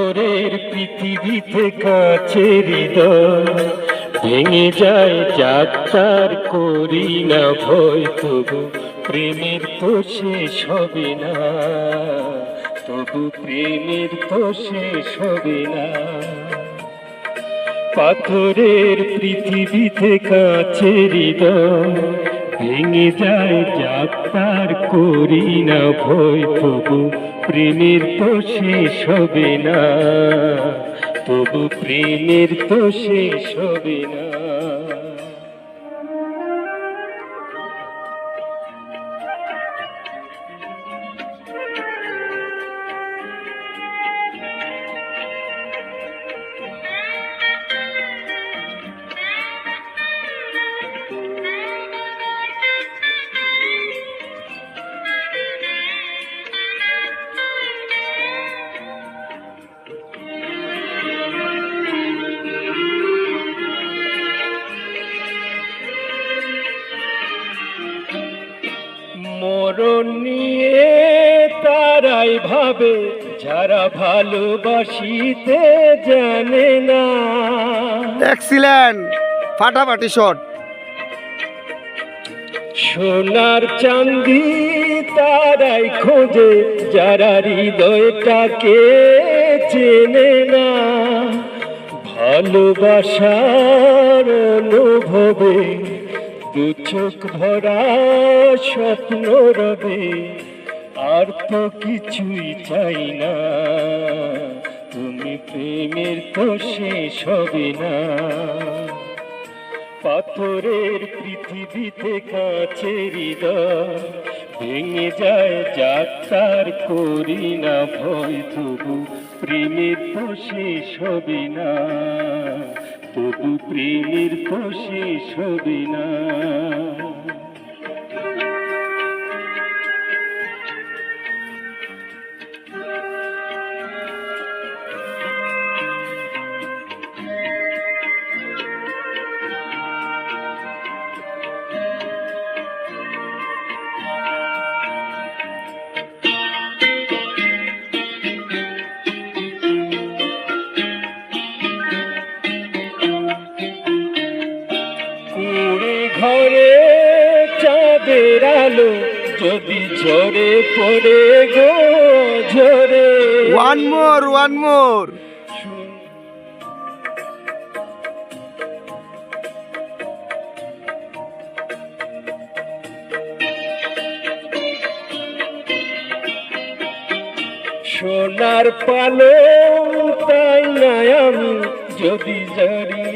পাথরের পৃথিবীতে কাছের হৃদয় ভেঙে যায় যাক তার করি না ভয়, তবু প্রেমের তো শেষ হবে না, তবু প্রেমের তো শেষ হবে না। পাথরের পৃথিবীতে কাছের হৃদয় ভেঙে যায় যাক তার করি না ভয়, তবু প্রেমের তো শেষ হবে না, তবু প্রেমের তো শেষ হবে না। মরণ নিয়ে তারাই ভাবে যারা ভালোবাসিতে জানে না। এক্সিলেন্ট, ফাটাফাটি শট। সোনার চাঁদি তারাই খোঁজে যারা হৃদয়টাকে চেনে না। ভালোবাসার অনুভবে দু চোখ ভরা স্বপ্ন রবে, আর তো কিছুই চাই না, তুমি প্রেমের তো শেষ হবে না। পাথরের পৃথিবীতে কাছের হৃদয় ভেঙে যায় যাক তার করি না ভয়, তবু প্রেমের তো শেষ হবে না, তবু প্রেমের তো শেষ হবে না। ঘরে চাঁদের আলো যদি ঝরে পড়ে গো ঝরে। One more. সোনার পালং তাই না আমি যদি জানি